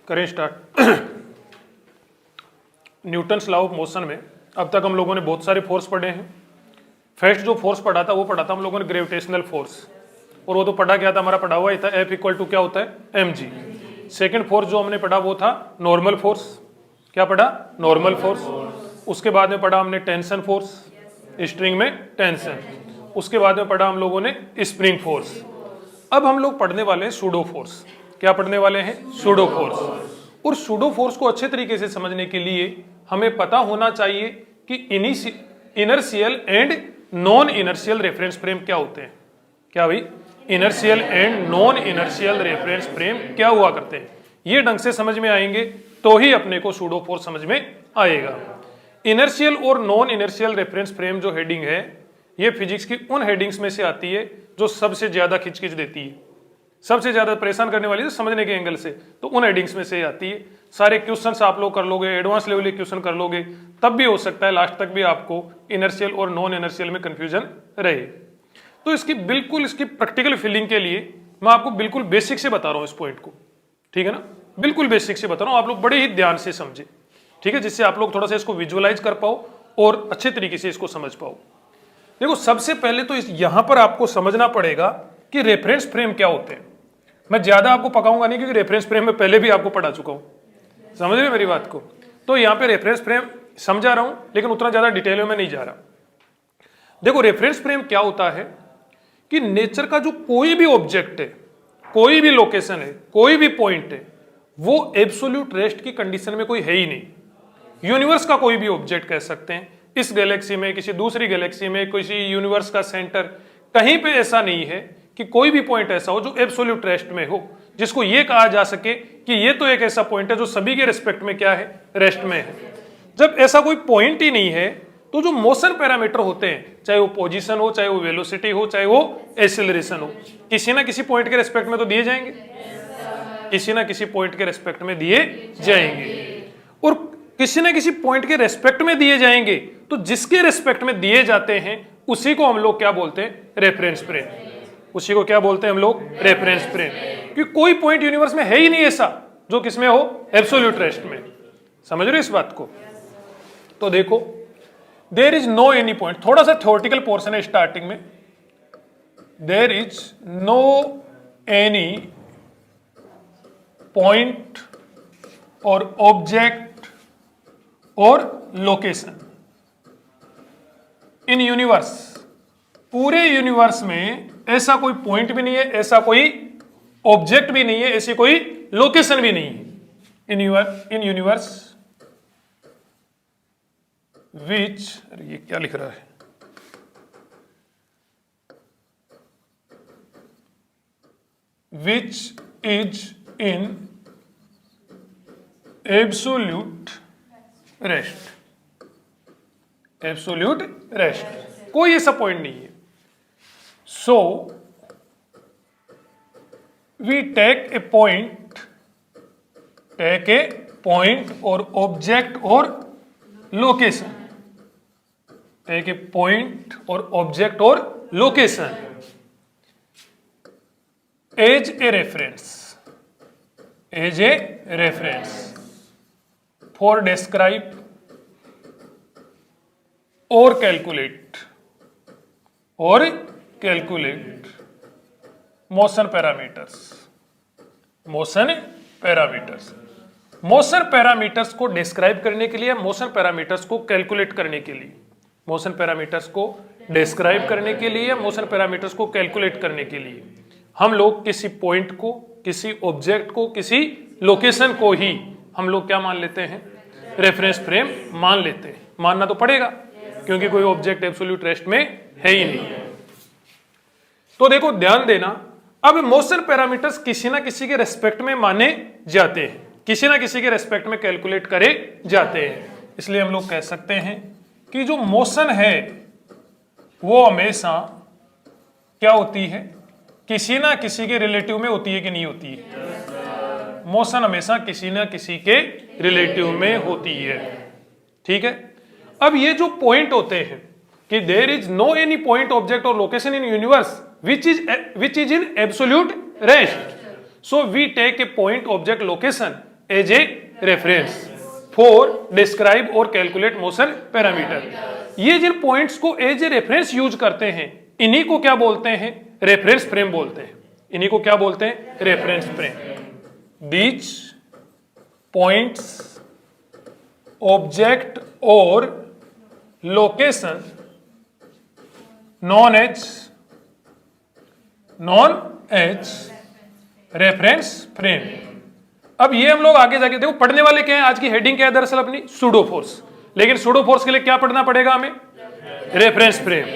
करें start. Newton's law of motion में अब तक हम लोगों ने बहुत सारे फोर्स पढ़े हैं। फर्स्ट जो फोर्स पढ़ा था वो पढ़ा था हम लोगों ने ग्रेविटेशनल फोर्स, और वो तो पढ़ा क्या था, हमारा पढ़ा हुआ ही था F इक्वल टू क्या होता है mg। सेकेंड फोर्स जो हमने पढ़ा वो था नॉर्मल फोर्स, क्या पढ़ा, नॉर्मल फोर्स। उसके बाद में पढ़ा हमने टेंशन फोर्स, स्ट्रिंग में टेंशन। उसके बाद में पढ़ा हम लोगों ने स्प्रिंग फोर्स। अब हम लोग पढ़ने वाले हैं सूडो फोर्स। क्या पढ़ने वाले हैं, सूडो फोर्स। और सूडो फोर्स को अच्छे तरीके से समझने के लिए हमें पता होना चाहिए कि inertial and non inertial reference frame क्या होते हैं। क्या भाई, inertial and non inertial reference frame क्या हुआ करते हैं, ये ढंग से समझ में आएंगे तो ही अपने को सूडो फोर्स समझ में आएगा। इनर्शियल और नॉन इनर्शियल रेफरेंस फ्रेम जो हेडिंग है, ये फिजिक्स की उन हेडिंग्स में से आती है जो सबसे ज्यादा खिंच देती है, सबसे ज्यादा परेशान करने वाली है समझने के एंगल से, तो उन हेडिंग्स में से आती है। सारे क्वेश्चंस आप लोग कर लोगे, एडवांस लेवल के क्वेश्चन कर लोगे, तब भी हो सकता है लास्ट तक भी आपको इनर्शियल और नॉन इनर्शियल में कंफ्यूजन रहे। तो इसकी प्रैक्टिकल फीलिंग के लिए मैं आपको बिल्कुल बेसिक से बता रहा हूं इस पॉइंट को, ठीक है ना, बिल्कुल बेसिक से बता रहा हूं, आप लोग बड़े ही ध्यान से समझे, ठीक है, जिससे आप लोग थोड़ा सा इसको विजुअलाइज कर पाओ और अच्छे तरीके से इसको समझ पाओ। देखो सबसे पहले तो यहां पर आपको समझना पड़ेगा कि रेफरेंस फ्रेम क्या होते हैं। मैं ज्यादा आपको पकाऊंगा नहीं, क्योंकि रेफरेंस फ्रेम में पहले भी आपको पढ़ा चुका हूं, समझ रहे मेरी बात को। तो यहां पे रेफरेंस फ्रेम समझा रहा हूं, लेकिन उतना ज्यादा डिटेल में नहीं जा रहा। देखो रेफरेंस फ्रेम क्या होता है कि नेचर का जो कोई भी ऑब्जेक्ट है, कोई भी लोकेशन है, कोई भी पॉइंट है, वो एब्सोल्यूट रेस्ट की कंडीशन में कोई है ही नहीं। यूनिवर्स का कोई भी ऑब्जेक्ट कह सकते हैं, इस गैलेक्सी में, किसी दूसरी गैलेक्सी में, किसी यूनिवर्स का सेंटर, कहीं पे ऐसा नहीं है कि कोई भी पॉइंट ऐसा हो जो एब्सोल्यूट रेस्ट में हो, जिसको ये कहा जा सके कि ये तो एक ऐसा पॉइंट है जो सभी के रिस्पेक्ट में क्या है, रेस्ट में है। जब ऐसा कोई पॉइंट ही नहीं है, तो जो मोशन पैरामीटर होते हैं, चाहे वो पोजीशन हो, चाहे वो वेलोसिटी हो, चाहे वो एक्सेलरेशन हो, किसी ना किसी पॉइंट के रिस्पेक्ट में तो दिए जाएंगे, किसी ना किसी पॉइंट के रिस्पेक्ट में दिए जाएंगे। और किसी ना किसी पॉइंट के रेस्पेक्ट में दिए जाएंगे, तो जिसके रेस्पेक्ट में दिए जाते हैं उसी को हम लोग क्या बोलते हैं, रेफरेंस फ्रेम। उसी को क्या बोलते हैं हम लोग, रेफरेंस फ्रेम। क्योंकि कोई पॉइंट यूनिवर्स में है ही नहीं ऐसा जो किसमें हो, एब्सोल्यूट रेस्ट में। समझ रहे हो इस बात को। तो देखो there is no any point, थोड़ा सा थ्योरेटिकल पोर्शन है स्टार्टिंग में। There is no any point or object और लोकेशन इन यूनिवर्स, पूरे यूनिवर्स में ऐसा कोई पॉइंट भी नहीं है, ऐसा कोई ऑब्जेक्ट भी नहीं है, ऐसी कोई लोकेशन भी नहीं है इन यूनिवर्स विच, ये क्या लिख रहा है, which is in absolute rest. Absolute rest, कोई ऐसा पॉइंट नहीं है। So we take a point or object और location, take a point or object और location as a reference for describe और कैलकुलेट मोशन पैरामीटर्स को डिस्क्राइब करने के लिए, मोशन पैरामीटर्स को कैलकुलेट करने के लिए, मोशन पैरामीटर्स को डिस्क्राइब करने के लिए, मोशन पैरामीटर्स को कैलकुलेट करने के लिए हम लोग किसी पॉइंट को, किसी ऑब्जेक्ट को, किसी लोकेशन को ही हम लोग क्या मान लेते हैं, रेफरेंस फ्रेम मान लेते हैं। मानना तो पड़ेगा क्योंकि कोई ऑब्जेक्ट एब्सोल्यूट रेस्ट में है ही नहीं। तो देखो ध्यान देना, अब मोशन पैरामीटर्स किसी ना किसी के रेस्पेक्ट में माने जाते हैं, किसी ना किसी के रेस्पेक्ट में कैलकुलेट करे जाते हैं। इसलिए हम लोग कह सकते हैं कि जो मोशन है वो हमेशा क्या होती है, किसी ना किसी के रिलेटिव में होती है कि नहीं होती है। मोशन हमेशा किसी ना किसी के रिलेटिव में होती है, ठीक है। अब ये जो पॉइंट होते हैं कि there is no any point object और location in universe which is in absolute rest, so we take a point object location as a reference for describe और कैलकुलेट मोशन पैरामीटर। ये जिन पॉइंट्स को as a reference use करते हैं इन्हीं को क्या बोलते हैं? रेफरेंस फ्रेम बोलते हैं। इन्हीं को क्या बोलते हैं? Reference frame. These points object और location known as reference frame. अब ये हम लोग आगे जाके देखो पढ़ने वाले क्या है, आज की हेडिंग क्या है दरअसल अपनी? Pseudo force. लेकिन सूडो फोर्स के लिए क्या पढ़ना पड़ेगा हमें? रेफरेंस फ्रेम,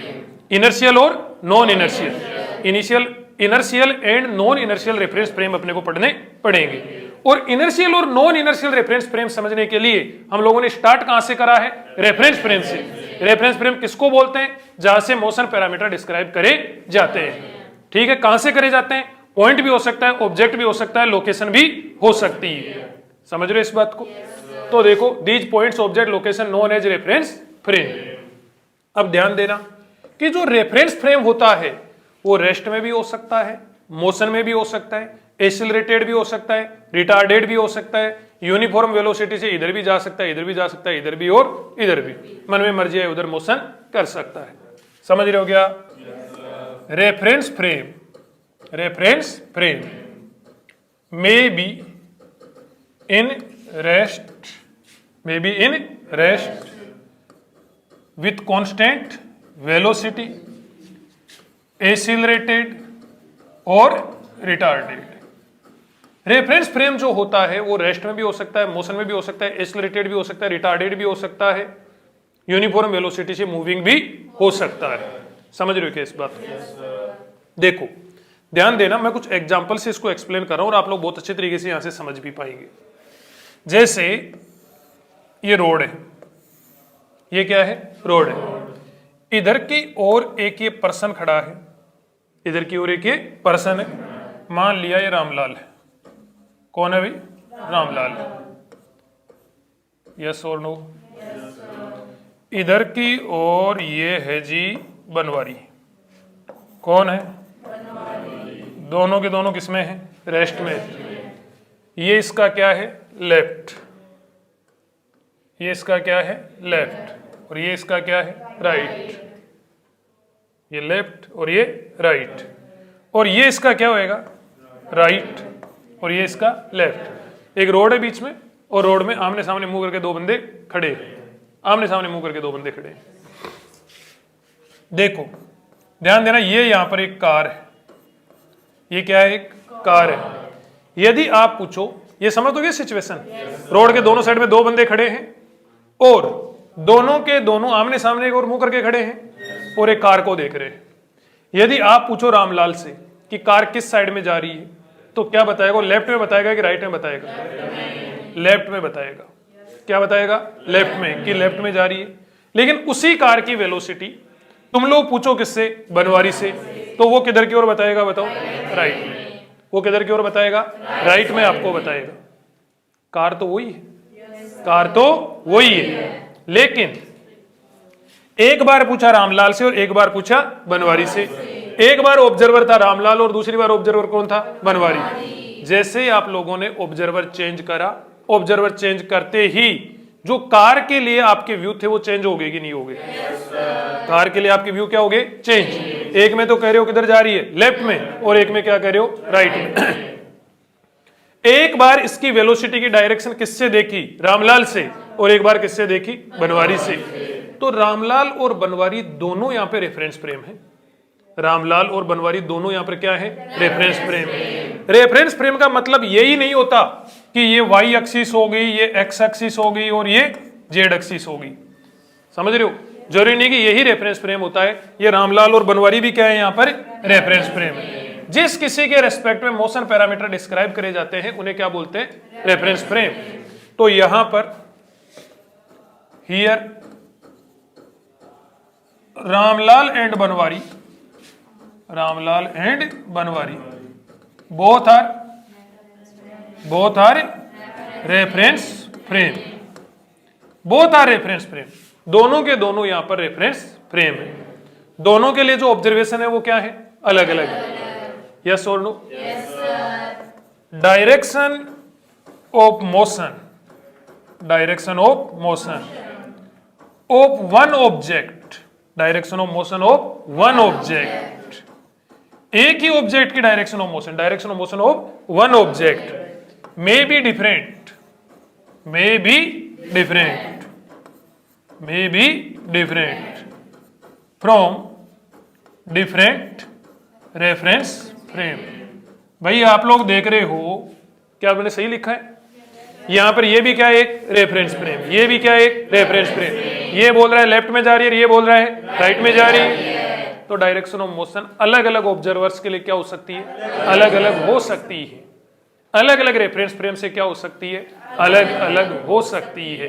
इनर्शियल और non inertial, inertial and non inertial reference frame अपने को पढ़ने पड़ेंगे। और इनर्शियल और नॉन इनर्शियल रेफरेंस फ्रेम समझने के लिए हम लोगों ने स्टार्ट कहां से करा है? रेफरेंस फ्रेम से। रेफरेंस फ्रेम किसको बोलते हैं? जहां से मोशन पैरामीटर डिस्क्राइब करे जाते हैं। ठीक है, कहां से करे जाते हैं? पॉइंट भी हो सकता है, ऑब्जेक्ट भी हो सकता है, लोकेशन भी हो सकती है। समझ रहे हो इस बात को? तो देखो these points object location known as reference frame. अब ध्यान देना कि जो रेफरेंस फ्रेम होता है वो रेस्ट में भी हो सकता है, मोशन में भी हो सकता है, एक्सीलरेटेड भी हो सकता है, रिटार्डेड भी हो सकता है, यूनिफॉर्म वेलोसिटी से इधर भी जा सकता है, इधर भी जा सकता है, इधर भी और इधर भी, मन में मर्जी है उधर मोशन कर सकता है। समझ रहे हो क्या? Reference frame may be in rest with constant velocity, accelerated और retarded। रेफरेंस फ्रेम जो होता है वो रेस्ट में भी हो सकता है, मोशन में भी हो सकता है, एक्सीलरेटेड भी हो सकता है, रिटार्डेड भी हो सकता है, यूनिफॉर्म वेलोसिटी से मूविंग भी हो सकता है। समझ रहे हो क्या इस बात को? देखो ध्यान देना, मैं कुछ एग्जांपल से इसको एक्सप्लेन कर रहा हूं और आप लोग बहुत अच्छे तरीके से यहां से समझ भी पाएंगे। जैसे ये रोड है, ये क्या है? रोड है। इधर की ओर एक ये पर्सन खड़ा है, इधर की ओर एक ये पर्सन है। मान लिया ये रामलाल है। कौन है भाई? रामलाल है। Yes or no? इधर की ओर ये है जी बनवारी। कौन है? दोनों के दोनों किसमें है? रेस्ट में। ये इसका क्या है? लेफ्ट। ये इसका क्या है? लेफ्ट। और ये इसका क्या है? राइट। ये लेफ्ट और ये राइट। और ये इसका क्या होएगा? राइट। और ये इसका लेफ्ट। एक रोड है बीच में और रोड में आमने सामने मुंह करके दो बंदे खड़े, आमने सामने मुंह करके दो बंदे खड़े। देखो ध्यान देना, ये यहां पर एक कार है। ये क्या है? एक कार है। यदि आप पूछो, ये समझ दोगे सिचुएशन? रोड के दोनों साइड में दो बंदे खड़े हैं और दोनों के दोनों आमने सामने एक और मुंह करके खड़े हैं और एक कार को देख रहे हैं। यदि आप पूछो रामलाल से कि कार किस साइड में जा रही है तो क्या बताएगा? लेफ्ट में बताएगा कि राइट में बताएगा? लेफ्ट में बताएगा। क्या बताएगा? लेफ्ट में, कि लेफ्ट में जा रही है। लेकिन उसी कार की वेलोसिटी तुम लोग पूछो किससे? बनवारी से, तो वो किधर की ओर बताएगा? बताओ। राइट में। वो किधर की ओर बताएगा? राइट में आपको बताएगा। कार तो वही है, कार तो वही है, लेकिन एक बार पूछा रामलाल से और एक बार पूछा बनवारी से। एक बार ऑब्जर्वर था रामलाल और दूसरी बार ऑब्जर्वर कौन था? बनवारी। जैसे आप लोगों ने ऑब्जर्वर चेंज करा, ऑब्जर्वर चेंज करते ही जो कार के लिए आपके व्यू थे वो चेंज हो गए कि नहीं हो गए? कार के लिए आपके व्यू क्या हो गए? चेंज। एक में तो कह रहे हो किधर जा रही है? लेफ्ट में, और एक में क्या कह रहे हो? राइट में। एक बार इसकी वेलोसिटी की डायरेक्शन किससे देखी? रामलाल से। और एक बार किससे देखी? बनवारी से। तो रामलाल और बनवारी दोनों यहां पे रेफरेंस फ्रेम है। रामलाल और बनवारी दोनों यहां पर क्या है? Reference frame. रेफरेंस फ्रेम का मतलब यही नहीं होता कि ये वाई एक्सिस हो गई, ये एक्स एक्सिस हो गई और ये जेड एक्सिस हो गई। समझ रहे हो? जरूरी नहीं कि यही रेफरेंस फ्रेम होता है। ये रामलाल और बनवारी भी क्या है? यहां पर रेफरेंस फ्रेम है। जिस किसी के रेस्पेक्ट में मोशन पैरामीटर डिस्क्राइब करे जाते हैं उन्हें क्या बोलते हैं? Reference frame. तो यहां पर here Ramlal and Banwari, Ramlal and Banwari both are reference frame. Both are reference frame. दोनों के दोनों यहां पर रेफरेंस फ्रेम है। दोनों के लिए जो ऑब्जर्वेशन है वो क्या है? अलग अलग है। Yes or no? Direction of motion, direction of motion of one object, direction of motion of one object, एक ही ऑब्जेक्ट की direction of motion, direction of motion of one object may be different, may be different, may be different from different reference frame. भाई आप लोग देख रहे हो, क्या मैंने सही लिखा है? यहां पर ये भी क्या है? एक रेफरेंस फ्रेम, ये भी क्या है? एक रेफरेंस फ्रेम। ये बोल रहा है लेफ्ट में जा रही है, ये बोल रहा है राइट में जा रही है। तो डायरेक्शन ऑफ मोशन अलग अलग ऑब्जर्वर्स के लिए क्या हो सकती है? अलग अलग हो सकती है। अलग अलग रेफरेंस फ्रेम से क्या हो सकती है? अलग अलग हो सकती है।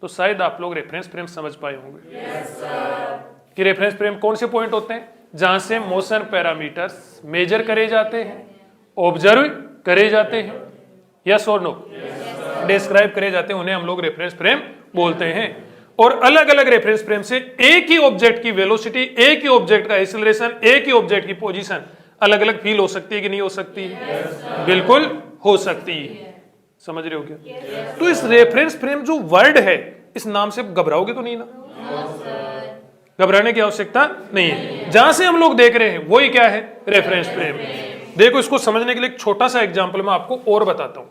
तो शायद आप लोग रेफरेंस फ्रेम समझ पाए होंगे कि रेफरेंस फ्रेम कौन से पॉइंट होते हैं जहां से मोशन पैरामीटर्स मेजर करे जाते हैं, ऑब्जर्व करे जाते हैं, यस और नो, डिस्क्राइब करे जाते हैं, उन्हें हम लोग रेफरेंस फ्रेम बोलते हैं। और अलग अलग रेफरेंस फ्रेम से एक ही ऑब्जेक्ट की वेलोसिटी, एक ही ऑब्जेक्ट का एक्सीलरेशन, एक ही ऑब्जेक्ट की पोजीशन अलग अलग फील हो सकती है कि नहीं हो सकती है? बिल्कुल हो सकती है। समझ रहे हो क्या? तो इस रेफरेंस फ्रेम जो वर्ड है, इस नाम से घबराओगे तो नहीं ना? घबराने की आवश्यकता नहीं है। जहां से हम लोग देख रहे हैं वही क्या है? Reference frame. देखो, इसको समझने के लिए एक छोटा सा एग्जांपल मैं आपको और बताता हूं।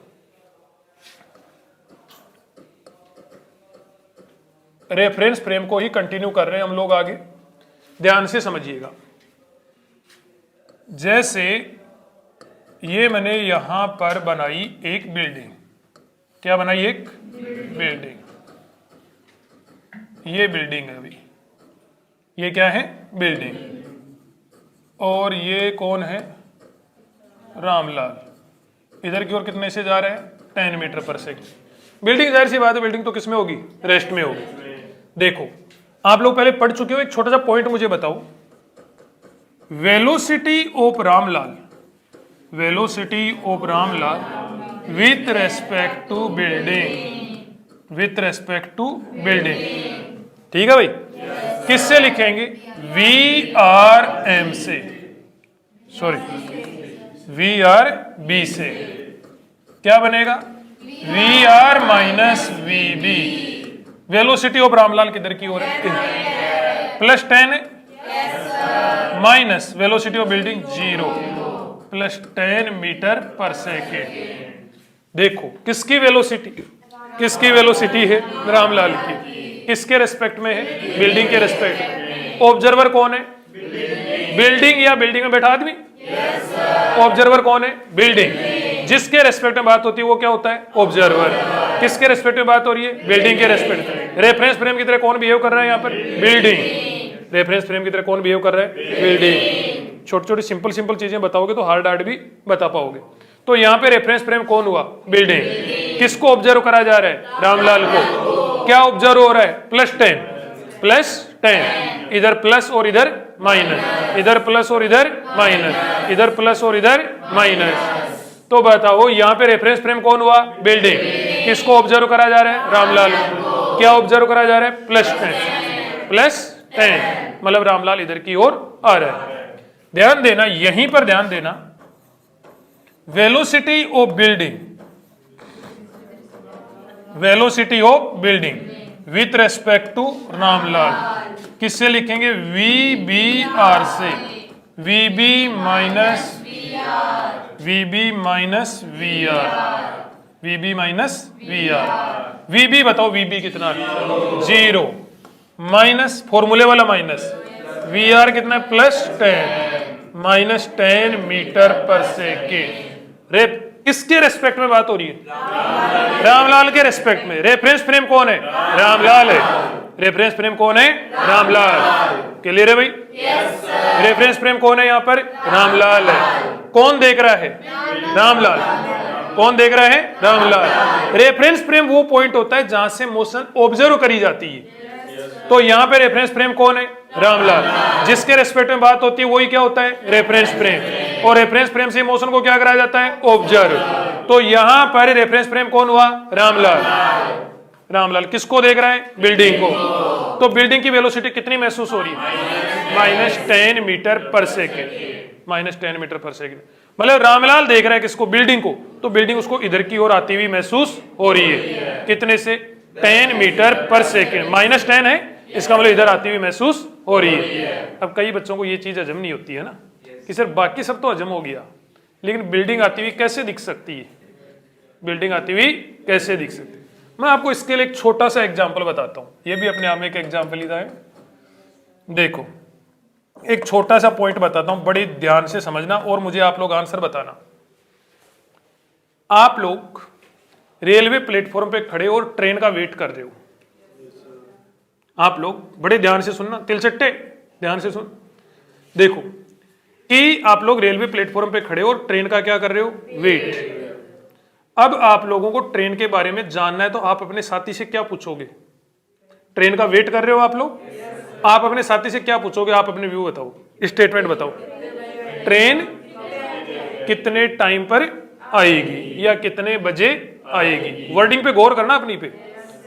रेफरेंस फ्रेम को ही कंटिन्यू कर रहे हैं हम लोग आगे, ध्यान से समझिएगा। जैसे ये मैंने यहां पर बनाई एक बिल्डिंग, क्या बनाई? एक बिल्डिंग। ये बिल्डिंग है, अभी ये क्या है? बिल्डिंग। और ये कौन है? रामलाल। इधर की ओर कितने से जा रहे हैं? 10 मीटर पर सेकंड। बिल्डिंग, जाहिर सी बात है, बिल्डिंग तो किस में होगी? रेस्ट में होगी। देखो, आप लोग पहले पढ़ चुके हो, एक छोटा सा पॉइंट मुझे बताओ। Velocity of Ramlal, velocity of Ramlal with respect to building, with respect to building, ठीक है भाई? किससे लिखेंगे? वी आर एम से, सॉरी वी आर बी से। क्या बनेगा? V R minus V B. Velocity of Ramlal किधर की ओर है? प्लस 10 है, minus velocity of building 0, plus 10 meter पर सेकेंड। देखो, किसकी वेलोसिटी, किसकी वेलोसिटी है? रामलाल की। किसके रेस्पेक्ट में है? बिल्डिंग के रेस्पेक्ट में। ऑब्जर्वर कौन है? बिल्डिंग या बिल्डिंग में बैठा आदमी? ऑब्जर्वर कौन है? बिल्डिंग। जिसके रेस्पेक्ट में बात होती है वो क्या होता है? ऑब्जर्वर। किसके रेस्पेक्ट में बात हो रही है? बिल्डिंग के रेस्पेक्ट में। रेफरेंस फ्रेम की तरह कौन बिहेव कर रहा है यहाँ पर? बिल्डिंग। रेफरेंस फ्रेम की तरह कौन बिहेव कर रहा है? बिल्डिंग। छोटी छोटी सिंपल सिंपल चीजें बताओगे तो हार्ड हार्ड भी बता पाओगे। तो यहाँ पे रेफरेंस फ्रेम कौन हुआ? बिल्डिंग। किसको ऑब्जर्व करा जा रहा है? रामलाल को। क्या ऑब्जर्व हो रहा है? प्लस 10, प्लस 10, इधर प्लस और इधर माइनस, इधर प्लस और इधर माइनस, इधर प्लस और इधर माइनस। तो बताओ यहाँ पे रेफरेंस फ्रेम कौन हुआ? बिल्डिंग। किसको ऑब्जर्व करा जा रहा है? रामलाल को। क्या ऑब्जर्व करा जा रहा है? प्लस 10, प्लस 10, मतलब रामलाल इधर की ओर आ रहा है। ध्यान देना, यहीं पर ध्यान देना, velocity of building, velocity of building with respect to Ramlal किससे लिखेंगे? वी बी आर से। V B minus V B minus V R, V B minus V R. V B बताओ, वी बी कितना है? 0, माइनस फॉर्मूले वाला माइनस, वी आर कितना है? प्लस 10, माइनस 10 मीटर पर सेकेंड। किसके रेस्पेक्ट में बात हो रही है? रामलाल के रेस्पेक्ट में। रेफरेंस फ्रेम कौन है? रामलाल है। रेफरेंस फ्रेम कौन है? रामलाल। क्लियर है भाई? रेफरेंस फ्रेम कौन है यहाँ पर? रामलाल है। कौन देख रहा है? रामलाल। कौन देख रहा है? रामलाल। रेफरेंस फ्रेम वो पॉइंट होता है जहां से मोशन ऑब्जर्व करी जाती है। तो यहाँ पे रेफरेंस फ्रेम कौन है? रामलाल। जिसके रेस्पेक्ट में बात होती है वही क्या होता है? Reference frame. और रेफरेंस फ्रेम से मोशन को क्या कराया जाता है? ऑब्जर्व। तो यहाँ पर रेफरेंस फ्रेम कौन हुआ? रामलाल। रामलाल किसको देख रहा है? बिल्डिंग को। तो बिल्डिंग की वेलोसिटी कितनी महसूस हो रही है? -10 मीटर पर सेकेंड, -10 मीटर पर सेकेंड। मतलब रामलाल देख रहा है किसको, बिल्डिंग को, तो बिल्डिंग उसको इधर की ओर आती हुई महसूस हो रही है, कितने से 10 मीटर पर सेकेंड, -10 है, इसका मतलब इधर आती हुई महसूस हो रही है। अब कई बच्चों को ये चीज हजम नहीं होती है ना, कि सर बाकी सब तो हजम हो गया, लेकिन बिल्डिंग आती हुई कैसे दिख सकती है, बिल्डिंग आती हुई कैसे दिख सकती है। मैं आपको इसके लिए एक छोटा सा एग्जाम्पल बताता हूं, ये भी अपने आप में एक एग्जाम्पल ही है। देखो एक छोटा सा पॉइंट बताता हूं, बड़े ध्यान से समझना और मुझे आप लोग आंसर बताना। आप लोग रेलवे प्लेटफॉर्म पे खड़े और ट्रेन का वेट कर रहे हो, आप लोग बड़े ध्यान से सुनना, तिलचट्टे ध्यान से सुन। देखो कि आप लोग रेलवे प्लेटफॉर्म पे खड़े और ट्रेन का क्या कर रहे हो, वेट। अब आप लोगों को ट्रेन के बारे में जानना है, तो आप अपने साथी से क्या पूछोगे, ट्रेन का वेट कर रहे हो आप लोग, आप अपने साथी से क्या पूछोगे, आप अपने व्यू बताओ, स्टेटमेंट बताओ, ट्रेन कितने टाइम पर आएगी या कितने बजे आएगी। वर्डिंग पे गौर करना अपनी पे,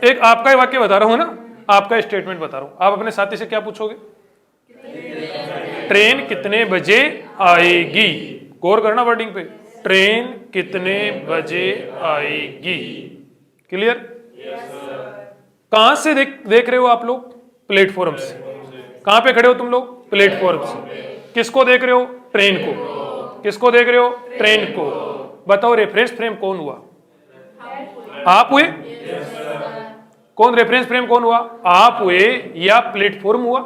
एक आपका ही वाक्य बता रहा हूं ना, आपका स्टेटमेंट बता रहा हूं, आप अपने साथी से क्या पूछोगे, ट्रेन कितने बजे आएगी। गौर करना वर्डिंग पे, ट्रेन कितने बजे आएगी। क्लियर। कहां से देख रहे हो आप लोग, प्लेटफॉर्म से। कहां पे खड़े हो तुम लोग, प्लेटफॉर्म से। किसको देख रहे हो, ट्रेन को। किसको देख रहे हो, ट्रेन को। बताओ रेफरेंस फ्रेम कौन हुआ, आप हुए। कौन रेफरेंस फ्रेम कौन हुआ, आप हुए या प्लेटफॉर्म हुआ।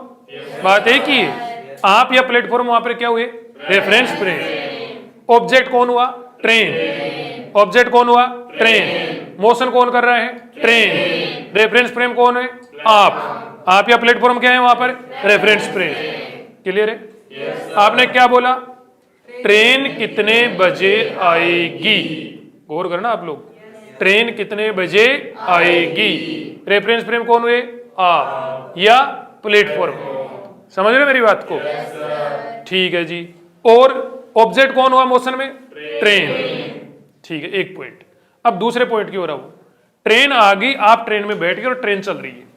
बात एक ही है, आप या प्लेटफॉर्म वहां पर क्या हुए, रेफरेंस फ्रेम। ऑब्जेक्ट कौन हुआ, ट्रेन। ऑब्जेक्ट कौन हुआ, ट्रेन। मोशन कौन कर रहा है, ट्रेन। रेफरेंस फ्रेम कौन है, आप या प्लेटफॉर्म क्या है वहां पर, रेफरेंस फ्रेम। क्लियर है। आपने क्या बोला, ट्रेन कितने बजे आएगी। गौर करना आप लोग, ट्रेन कितने बजे आएगी। रेफरेंस फ्रेम कौन हुए, आप या प्लेटफॉर्म। समझ रहे मेरी बात को, ठीक है जी। और ऑब्जेक्ट कौन हुआ मोशन में, ट्रेन। ठीक है, एक पॉइंट। अब दूसरे पॉइंट की ओर आओ। ट्रेन आ गई, आप ट्रेन में बैठ गए और ट्रेन चल रही है।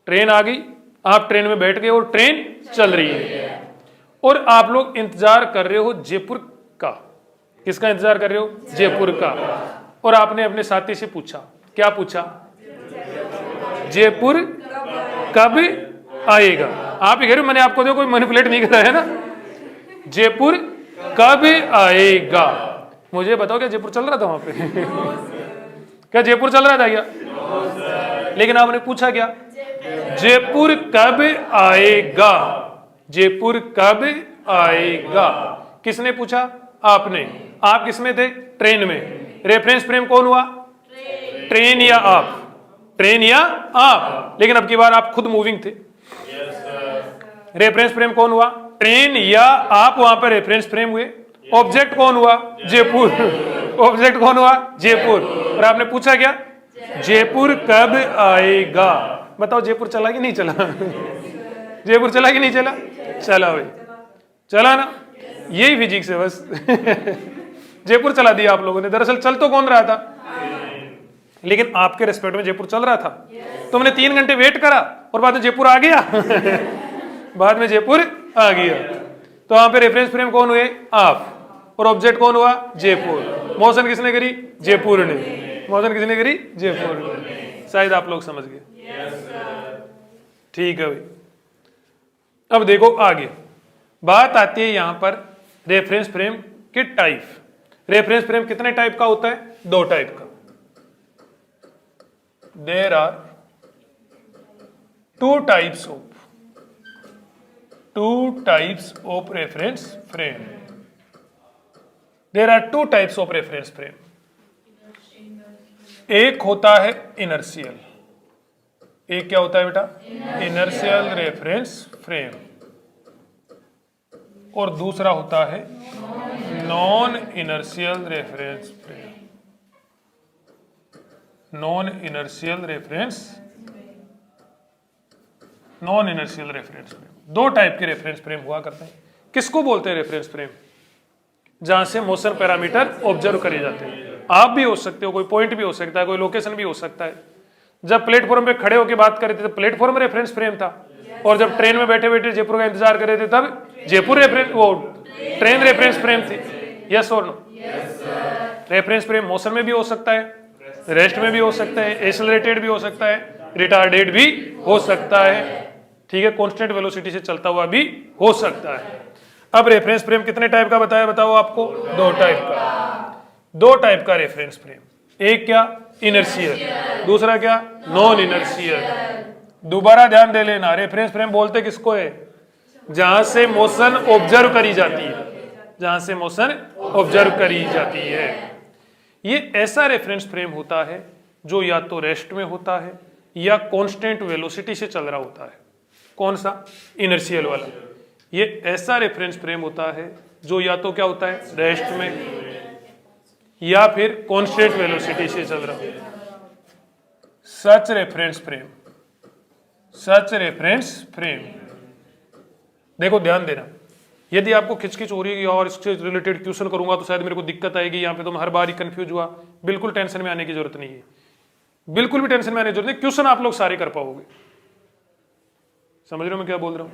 ट्रेन आ गई, आप ट्रेन में बैठ गए और ट्रेन चल रही है। और आप लोग इंतजार कर रहे हो जयपुर का। किसका इंतजार कर रहे हो, जयपुर का। और आपने अपने साथी से पूछा, क्या पूछा, जयपुर कब आएगा। आप ही कह रहे हो, मैंने आपको देखो कोई मैनिपुलेट नहीं करा है ना। जयपुर कब आएगा। मुझे बताओ क्या जयपुर चल रहा था वहां पे क्या जयपुर चल रहा था क्या, लेकिन आपने पूछा क्या, जयपुर कब आएगा। जयपुर कब आएगा, किसने पूछा, आपने। आप किसमें थे, ट्रेन में। रेफरेंस फ्रेम कौन हुआ, ट्रेन या आप। ट्रेन या आप, लेकिन अब की बार आप खुद मूविंग थे। रेफरेंस फ्रेम कौन हुआ, ट्रेन या आप, वहां पर रेफरेंस फ्रेम हुए। ऑब्जेक्ट कौन हुआ, जयपुर। ऑब्जेक्ट कौन हुआ, जयपुर। और आपने पूछा क्या, जयपुर कब आएगा। बताओ जयपुर चला कि नहीं चला जयपुर चला कि नहीं चला, चला भाई, चला ना। यही फिजिक्स है बस जयपुर चला दिया आप लोगों ने। दरअसल चल तो कौन रहा था, लेकिन आपके रेस्पेक्ट में जयपुर चल रहा था। तुमने 3 घंटे वेट करा और बाद में जयपुर आ गया बाद में जयपुर आ गया। तो वहां पे रेफरेंस फ्रेम कौन हुए, आप। और ऑब्जेक्ट कौन हुआ, जयपुर। मोशन किसने करी, जयपुर ने। मोशन किसने करी, जयपुर ने। शायद आप लोग समझ गए, ठीक है भाई। अब देखो आगे बात आती है यहां पर रेफरेंस फ्रेम के टाइप। रेफरेंस फ्रेम कितने टाइप का होता है, 2 टाइप का। There are 2 types of reference frame. There are 2 types of reference frame. एक होता है इनर्शियल। एक क्या होता है बेटा, इनर्शियल रेफरेंस फ्रेम। और दूसरा होता है non inertial reference frame. Non inertial reference frame. 2 type के रेफरेंस फ्रेम हुआ करते हैं। किसको बोलते हैं रेफरेंस फ्रेम, जहां से मोशन पैरामीटर ऑब्जर्व करे जाते हैं। आप भी हो सकते हो, कोई पॉइंट भी हो सकता है, कोई लोकेशन भी हो सकता है। जब प्लेटफॉर्म पे खड़े होकर बात कर रहे थे तो प्लेटफॉर्म रेफरेंस फ्रेम था, और जब ट्रेन में बैठे बैठे जयपुर का इंतजार कर रहे थे तब जयपुर रेफरेंस, वो ट्रेन रेफरेंस फ्रेम थी। Yes or no? Reference frame motion में भी हो सकता है, रेस्ट में भी हो सकता है, एक्सेलरेटेड भी हो सकता है, रिटार्डेड भी हो सकता है, ठीक है, कांस्टेंट वेलोसिटी से चलता हुआ भी हो सकता है। अब रेफरेंस फ्रेम कितने टाइप का बताया, बताओ आपको? दो टाइप का रेफरेंस फ्रेम। एक क्या? इनर्शियल, दूसरा क्या? Non inertial. दोबारा ध्यान दे लेना, रेफरेंस फ्रेम बोलते किसको है? जहां से मोशन ऑब्जर्व करी जाती है, जहां से मोशन ऑब्जर्व करी जाती है। ये ऐसा रेफरेंस फ्रेम होता है जो या तो रेस्ट में होता है या कांस्टेंट वेलोसिटी से चल रहा होता है। कौन सा? इनर्शियल वाला। ये ऐसा रेफरेंस फ्रेम होता है जो या तो क्या होता है? रेस्ट में या फिर कांस्टेंट वेलोसिटी से चल रहा होता है। सच रेफरेंस फ्रेम, देखो ध्यान देना, यदि आपको खिचखिच हो रही है और इससे रिलेटेड क्वेश्चन करूंगा तो शायद मेरे को दिक्कत आएगी, यहाँ पे तो मैं हर बार ही कंफ्यूज हुआ, बिल्कुल टेंशन में आने की जरूरत नहीं है, बिल्कुल भी टेंशन में आने की जरूरत नहीं। क्वेश्चन आप लोग सारे कर पाओगे। समझ रहे हो मैं क्या बोल रहा हूं?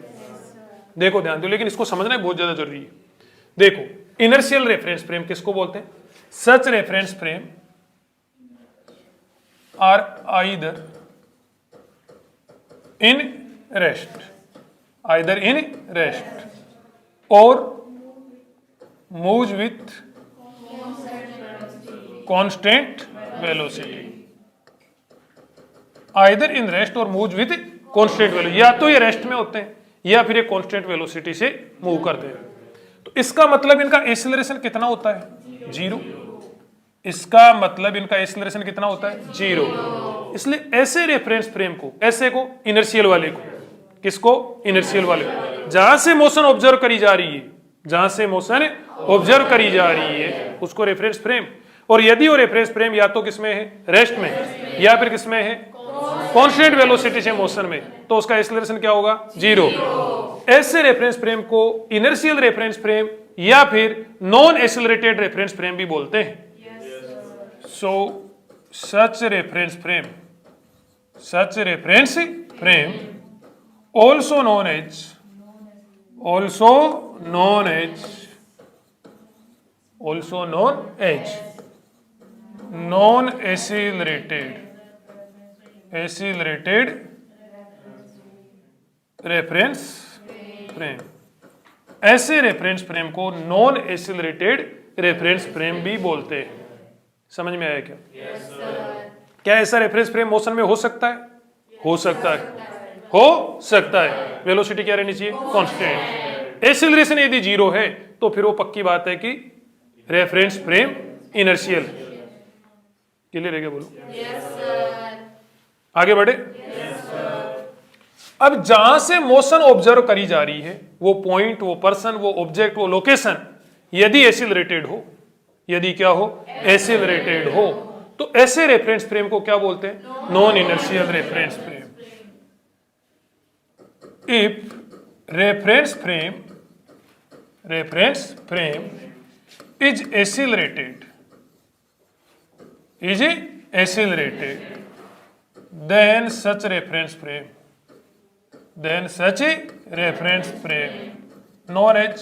देखो ध्यान दो, लेकिन इसको समझना बहुत ज्यादा जरूरी है। देखो, इनर्शियल रेफरेंस फ्रेम किसको बोलते हैं? Such reference frame are either in rest or moves with constant velocity, either in rest or moves with constant velocity। या तो ये रेस्ट में होते हैं या फिर ये कांस्टेंट वेलोसिटी से मूव करते हैं। तो इसका मतलब इनका एक्सेलरेशन कितना होता है? 0। इसका मतलब इनका एक्सेलरेशन कितना होता है? 0। इसलिए ऐसे रेफरेंस फ्रेम को, ऐसे को, इनर्शियल वाले को, किसको? इनर्शियल वाले को, जहां से मोशन ऑब्जर्व करी जा रही है, जहां से मोशन ऑब्जर्व करी जा रही है, उसको रेफरेंस फ्रेम। और यदि वो रेफरेंस फ्रेम या तो किसमें है? रेस्ट में, या फिर किसमें है? कांस्टेंट वेलोसिटी से मोशन में, तो उसका एक्सेलरेशन क्या होगा? 0। ऐसे रेफरेंस फ्रेम को इनर्शियल रेफरेंस फ्रेम या फिर नॉन एक्सेलरेटेड रेफरेंस फ्रेम भी बोलते हैं। So such reference frame also known as non-accelerated reference frame. ऐसे रेफरेंस फ्रेम को नॉन एक्सेलरेटेड रेफरेंस फ्रेम भी बोलते हैं। समझ में आया क्या? क्या ऐसा रेफरेंस फ्रेम मोशन में हो सकता है? हो सकता है। वेलोसिटी क्या रहनी चाहिए? कांस्टेंट। एक्सेलरेशन यदि 0 है तो फिर वो पक्की बात है कि रेफरेंस फ्रेम इनर्शियल। क्लियर है क्या? बोलो। आगे बढ़े। अब जहां से मोशन ऑब्जर्व करी जा रही है, वो पॉइंट, वो पर्सन, वो ऑब्जेक्ट, वो लोकेशन यदि एक्सेलरेटेड हो, यदि क्या हो? एक्सेलरेटेड हो, तो ऐसे रेफरेंस फ्रेम को क्या बोलते हैं? Non inertial reference frame. If reference frame is accelerated, then such reference frame known as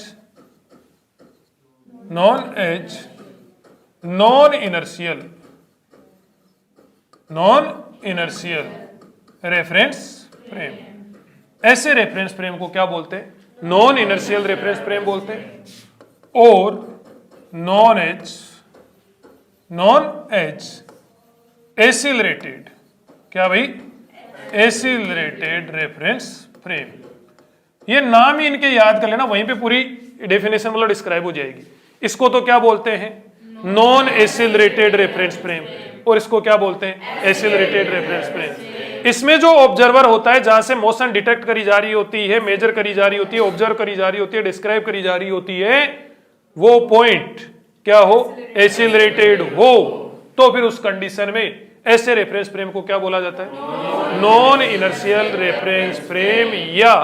non-inertial reference frame. ऐसे रेफरेंस फ्रेम को क्या बोलते हैं? नॉन इनर्शियल रेफरेंस फ्रेम बोलते हैं। और नॉन एज एक्सेलरेटेड, क्या भाई? Accelerated reference frame. ये नाम ही इनके याद कर लेना, वहीं पे पूरी डेफिनेशन मतलब डिस्क्राइब हो जाएगी। इसको तो क्या बोलते हैं? Non accelerated reference frame. और इसको क्या बोलते हैं? Accelerated reference frame. इसमें जो ऑब्जर्वर होता है, जहां से मोशन डिटेक्ट करी जा रही होती है, मेजर करी जा रही होती है, ऑब्जर्व करी जा रही होती है, डिस्क्राइब करी जा रही होती है, वो पॉइंट क्या हो? एक्सेलरेटेड हो, तो फिर उस कंडीशन में ऐसे रेफरेंस फ्रेम को क्या बोला जाता है? नॉन इनर्शियल रेफरेंस फ्रेम या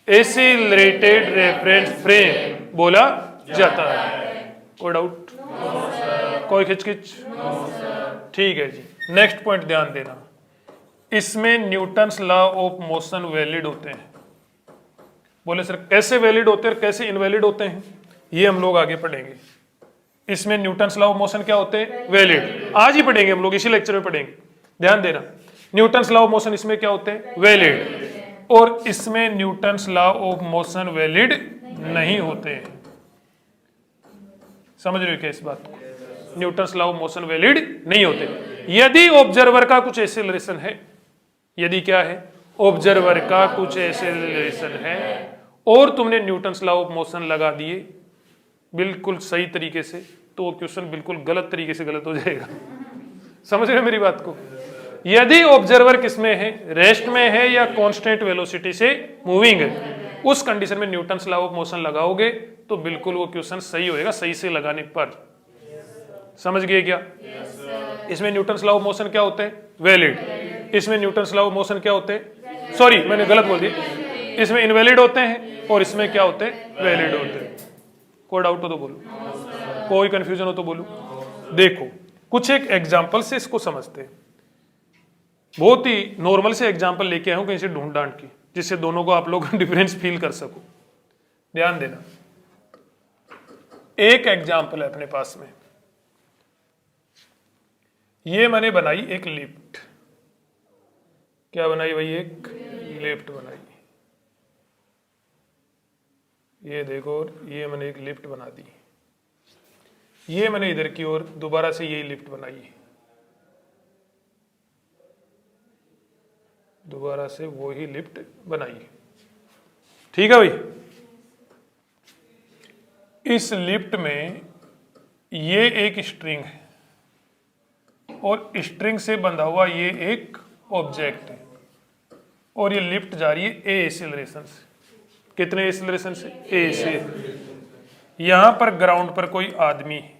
एक्सेलरेटेड रेफरेंस फ्रेम बोला जाता है। कोई डाउट? कोई खिचखिच? ठीक है जी। नेक्स्ट पॉइंट ध्यान देना, इसमें Newton's law of motion valid होते हैं। बोले सर कैसे वैलिड होते हैं और कैसे इनवैलिड होते हैं, ये हम लोग आगे पढ़ेंगे। इसमें न्यूटन्स लॉ ऑफ मोशन क्या होते हैं, वैलिड। आज ही पढ़ेंगे हम लोग, इसी लेक्चर में पढ़ेंगे, ध्यान देना। न्यूटन्स लॉ ऑफ मोशन इसमें क्या होते हैं, वैलिड, और इसमें Newton's law of motion valid नहीं होते हैं। समझ रहे हो क्या इस बात को? Newton's law of motion valid नहीं होते यदि ऑब्जर्वर का कुछ एक्सेलरेशन है, यदि क्या है, ऑब्जर्वर का कुछ एक्सेलरेशन है और तुमने न्यूटन्स लॉ ऑफ मोशन लगा दिए बिल्कुल सही तरीके से, तो वो क्वेश्चन बिल्कुल गलत तरीके से गलत हो जाएगा। समझ रहे हो मेरी बात को? यदि ऑब्जर्वर किसमें है, रेस्ट में है या कांस्टेंट वेलोसिटी से मूविंग है, उस कंडीशन में न्यूटन्स लॉ ऑफ मोशन लगाओगे तो बिल्कुल वो क्वेश्चन सही होएगा, सही से लगाने पर। समझ गए क्या? इसमें न्यूटन्स लॉ ऑफ मोशन क्या होते हैं, वैलिड। इसमें न्यूटन्स लॉ ऑफ मोशन क्या होते हैं, सॉरी मैंने गलत बोल दिया, इसमें इनवैलिड होते हैं और इसमें क्या होते हैं, वैलिड होते हैं। कोई डाउट हो तो बोलो, कोई कंफ्यूजन हो तो बोलो। देखो कुछ एक एग्जांपल से इसको समझते हैं, बहुत ही नॉर्मल से एग्जांपल लेके आया हूं कहीं से ढूंढ डांट की, जिससे दोनों को आप लोग डिफरेंस फील कर सको। ध्यान देना, एक एग्जांपल है अपने पास में, ये मैंने बनाई एक लिफ्ट। क्या बनाई भाई, एक लिफ्ट बनाई। ये देखो, ये मैंने एक लिफ्ट बना दी, ये मैंने इधर की ओर दोबारा से यही लिफ्ट बनाई, दोबारा से वही लिफ्ट बनाई। ठीक है भाई, इस लिफ्ट में ये एक स्ट्रिंग है और स्ट्रिंग से बंधा हुआ ये एक ऑब्जेक्ट है और ये लिफ्ट जा रही है ए एक्सेलरेशन से। कितने एक्सेलरेशन से, ए से। यहां पर ग्राउंड पर कोई आदमी है,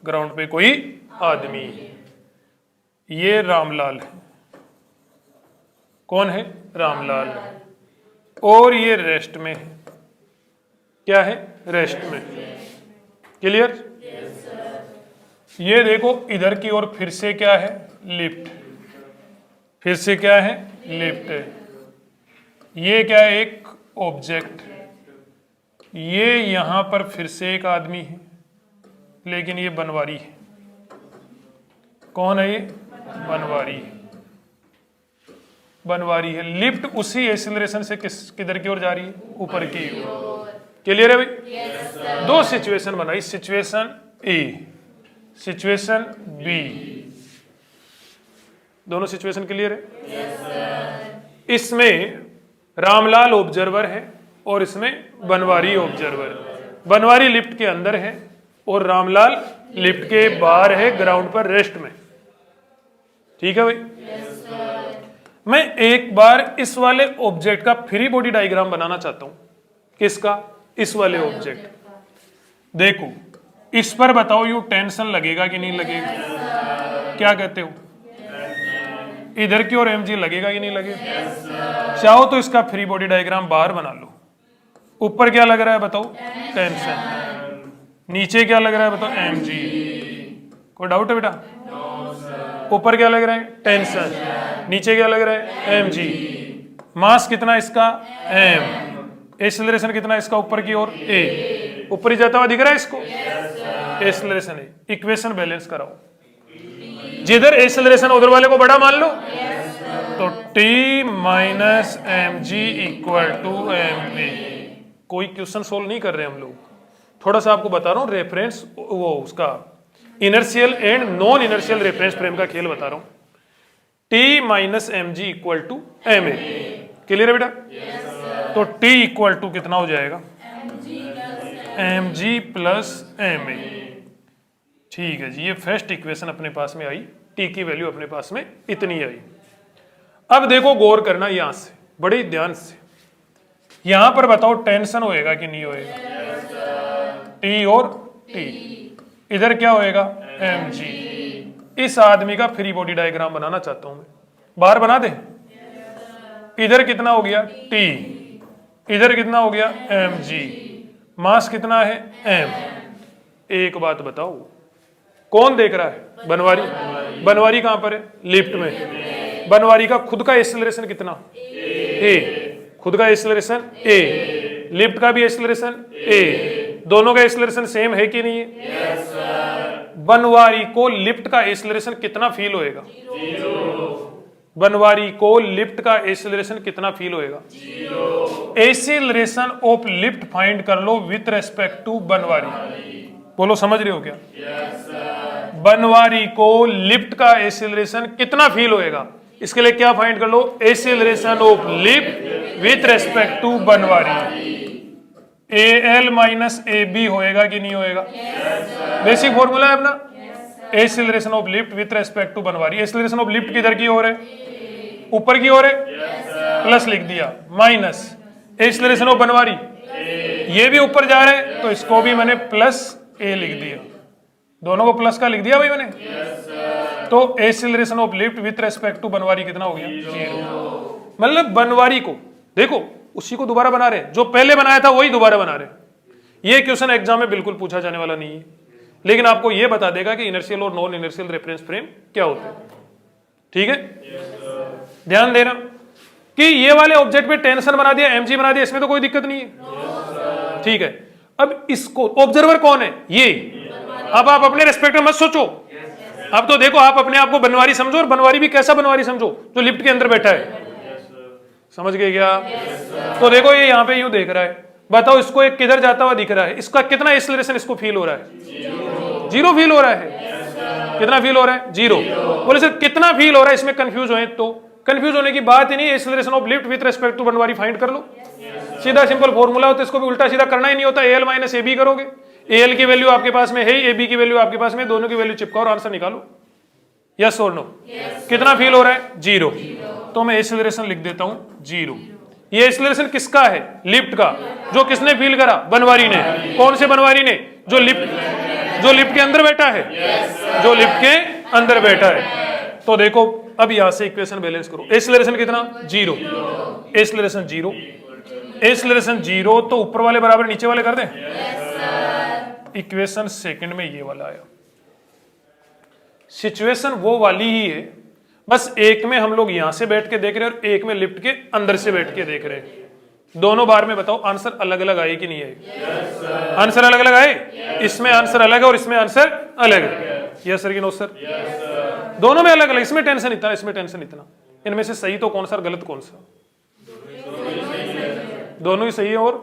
ग्राउंड पे कोई आदमी है, ये रामलाल है। कौन है, रामलाल। और ये रेस्ट में है, क्या है, रेस्ट में। क्लियर? ये देखो इधर की ओर फिर से क्या है, लिफ्ट, फिर से क्या है, लिफ्ट है। ये क्या है, एक ऑब्जेक्ट। ये यहां पर फिर से एक आदमी है, लेकिन ये बनवारी है। कौन है ये, बनवारी है, बनवारी है। लिफ्ट उसी एक्सीलरेशन से किधर की ओर जा रही है, ऊपर की ओर। क्लियर है भाई? दो सिचुएशन बनाई, सिचुएशन ए, सिचुएशन बी। दोनों सिचुएशन क्लियर है? इसमें रामलाल ऑब्जर्वर है और इसमें बनवारी ऑब्जर्वर। बनवारी लिफ्ट के अंदर है और रामलाल लिफ्ट के बाहर है, ग्राउंड पर रेस्ट में। ठीक है भाई? मैं एक बार इस वाले ऑब्जेक्ट का फ्री बॉडी डायग्राम बनाना चाहता हूं। किसका, इस वाले ऑब्जेक्ट। देखो इस पर बताओ यू टेंशन लगेगा कि नहीं लगेगा, क्या कहते हो? इधर की ओर mg लगेगा कि नहीं लगेगा? चाहो तो इसका फ्री बॉडी डायग्राम बाहर बना लो। ऊपर क्या लग रहा है बताओ, टेंशन। नीचे क्या लग रहा है बताओ, mg। कोई डाउट है बेटा? ऊपर क्या लग रहा है, टेंशन। नीचे क्या लग रहा है, mg। मास कितना इसका, m। एक्सेलरेशन कितना इसका ऊपर की ओर, a। ऊपर ही जाता हुआ दिख रहा है इसको, एक्सेलरेशन है। इक्वेशन बैलेंस कराओ, जिधर एक्सेलरेशन उधर वाले को बड़ा मान लो, तो t minus M G equal to M V. कोई क्वेश्चन सोल्व नहीं कर रहे हम लोग, थोड़ा सा आपको बता रहा हूँ रेफरेंस, वो उसका inertial and non inertial reference frame का खेल बता रहा हूँ। t minus M G equal to M A. Clear है बेटा? तो t इक्वल टू कितना हो जाएगा, M G plus M A. ठीक है जी, ये फर्स्ट इक्वेशन अपने पास में आई, t की वैल्यू अपने पास में इतनी आई। अब देखो गौर करना यहां से बड़े ध्यान से, यहां पर बताओ टेंशन होएगा कि नहीं होएगा, t और t। इधर क्या होएगा, mg। इस आदमी का फ्री बॉडी डायग्राम बनाना चाहता हूं मैं, बाहर बना दे। इधर कितना हो गया t, इधर कितना हो गया mg, मास कितना है m। एक बात बताओ, कौन देख रहा है, बनवारी। बनवारी कहां पर है, लिफ्ट में। बनवारी का खुद का एक्सेलरेशन कितना, a। खुद का एक्सेलरेशन a, लिफ्ट का भी एक्सेलरेशन a, दोनों का एक्सेलरेशन सेम है कि नहीं है? yes, sir. बनवारी को लिफ्ट का एक्सेलरेशन कितना फील होएगा? 0. बनवारी को लिफ्ट का एक्सेलरेशन कितना फील होएगा? 0. एक्सेलरेशन ऑफ लिफ्ट फाइंड कर लो विथ रेस्पेक्ट टू बनवारी। बोलो समझ रहे हो क्या? yes, sir. बनवारी को लिफ्ट का एक्सेलरेशन कितना फील होएगा, इसके लिए क्या फाइंड कर लो? Acceleration of lift with respect to Banwari. AL minus AB होएगा कि नहीं होएगा? बेसिक फॉर्मूला है अपना, acceleration of lift with respect to Banwari. Acceleration of lift किधर की ओर है? ऊपर की ओर है, प्लस लिख दिया, माइनस एक्सेलरेशन ऑफ बनवारी ये भी ऊपर जा रहे हैं तो इसको भी मैंने प्लस A लिख दिया, दोनों को प्लस का लिख दिया भाई मैंने। तो acceleration of lift with respect to Banwari कितना हो गया? 0। मतलब बनवारी को देखो उसी को दोबारा बना रहे, जो पहले बनाया था वही दोबारा बना रहे। ये क्वेश्चन एग्जाम में बिल्कुल पूछा जाने वाला नहीं है, लेकिन आपको ये बता देगा कि इनर्शियल और नॉन इनर्शियल रेफरेंस फ्रेम क्या होते हैं। ठीक है, ध्यान देना कि ये वाले ऑब्जेक्ट पे टेंशन बना दिया, mg बना दिया, इसमें तो कोई दिक्कत नहीं है। ठीक है, अब इसको ऑब्जर्वर कौन है? ये। अब आप अपने रेस्पेक्ट में मत सोचो, अब तो देखो आप अपने आप को बनवारी समझो, और बनवारी भी कैसा बनवारी समझो? जो लिफ्ट के अंदर बैठा है। समझ गए क्या? तो देखो ये यहाँ पे यूं देख रहा है, बताओ इसको एक किधर जाता हुआ दिख रहा है, इसका कितना एक्सेलरेशन इसको फील हो रहा है? 0 फील हो रहा है। कितना फील हो रहा है? 0। बोले सर कितना फील हो रहा है, इसमें कंफ्यूज हो, तो कंफ्यूज होने की बात ही नहीं। Acceleration of lift with respect to Banwari find कर लो, सीधा सिंपल फॉर्मूला होता है, इसको भी उल्टा सीधा करना ही नहीं होता। AL माइनस AB करोगे, AL की वैल्यू आपके पास में है, AB की वैल्यू आपके पास में, दोनों की वैल्यू चिपकाओ और आंसर निकालो। Yes or no? कितना फील हो रहा है? 0। तो मैं एक्सेलरेशन लिख देता हूं 0। ये एक्सेलरेशन किसका है? लिफ्ट का। जो किसने फील करा? बनवारी ने। कौन से बनवारी ने? जो लिफ्ट के अंदर बैठा है, जो लिफ्ट के अंदर बैठा है। तो देखो अब यहां से इक्वेशन बैलेंस करो। एक्सेलरेशन कितना? 0। एक्सेलरेशन 0, एक्सेलरेशन 0, तो ऊपर वाले बराबर नीचे वाले कर दें। इक्वेशन सेकंड में ये वाला आया। सिचुएशन वो वाली ही है, बस एक में हम लोग यहां से बैठ के देख रहे हैं और एक में लिफ्ट के अंदर से बैठ के देख रहे हैं। दोनों बार में बताओ आंसर अलग अलग आए कि नहीं आए? आंसर अलग अलग आए। इसमें आंसर अलग है और इसमें आंसर अलग है। यस सर कि नो सर? दोनों में अलग अलग। इसमें टेंशन इतना, इसमें टेंशन इतना। इनमें से सही तो कौन सा और गलत कौन सा? दोनों ही सही है और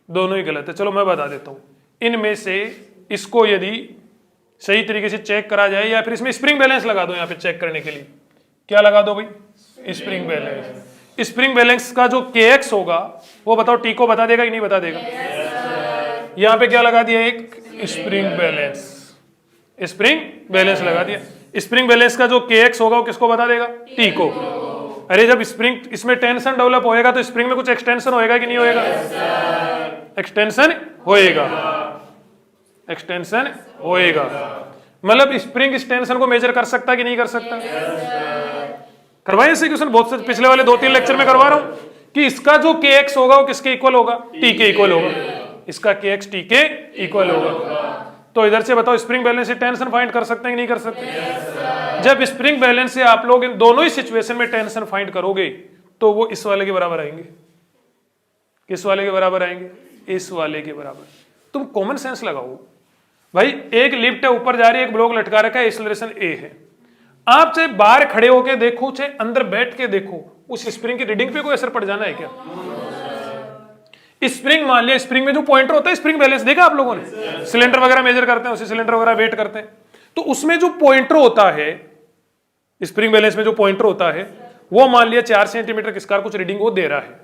दोनों ही गलत है। चलो मैं बता देता हूं, इनमें से इसको यदि सही तरीके से चेक करा जाए, या फिर इसमें स्प्रिंग बैलेंस लगा दो। यहाँ पे चेक करने के लिए क्या लगा दो भाई? Spring balance. स्प्रिंग बैलेंस का जो kx होगा वो बताओ t को बता देगा कि नहीं बता देगा? यहाँ पे क्या लगा दिया? एक स्प्रिंग बैलेंस। स्प्रिंग बैलेंस लगा दिया। स्प्रिंग बैलेंस का जो kx होगा वो किसको बता देगा? t को। अरे जब स्प्रिंग इसमें टेंशन डेवलप होएगा तो स्प्रिंग में कुछ एक्सटेंशन होएगा कि नहीं होएगा? एक्सटेंशन होएगा, एक्सटेंशन होएगा। मतलब स्प्रिंग इस टेंशन को मेजर कर सकता कि नहीं कर सकता? करवाए ऐसे क्वेश्चन बहुत से, पिछले वाले 2-3 लेक्चर में करवा रहा हूं कि इसका जो kx होगा वो किसके इक्वल होगा? t के इक्वल होगा। इसका kx t के इक्वल होगा। तो इधर से बताओ स्प्रिंग बैलेंस से टेंशन फाइंड कर सकते हैं कि नहीं कर सकते? जब स्प्रिंग बैलेंस से आप लोग इन दोनों ही सिचुएशन में टेंशन फाइंड करोगे तो वो इस वाले के बराबर आएंगे। किस वाले के बराबर आएंगे? इस वाले के बराबर। तुम कॉमन सेंस लगाओ भाई, एक लिफ्ट है ऊपर जा रही है, एक ब्लॉक लटका रखा है, एक्सेलरेशन A है। आप चाहे बाहर खड़े होके देखो चाहे अंदर बैठ के देखो, उस स्प्रिंग की रीडिंग पे कोई असर पड़ जाना है क्या? स्प्रिंग मान लिया, स्प्रिंग में जो पॉइंटर होता है स्प्रिंग बैलेंस देखा आप लोगों ने? सिलेंडर वगैरह मेजर करते हैं, उसी सिलेंडर वगैरह वेट करते हैं, तो उसमें जो पॉइंटर होता है स्प्रिंग बैलेंस में, जो पॉइंटर होता है वो मान लिया 4 सेंटीमीटर किसका कुछ रीडिंग वो दे रहा है।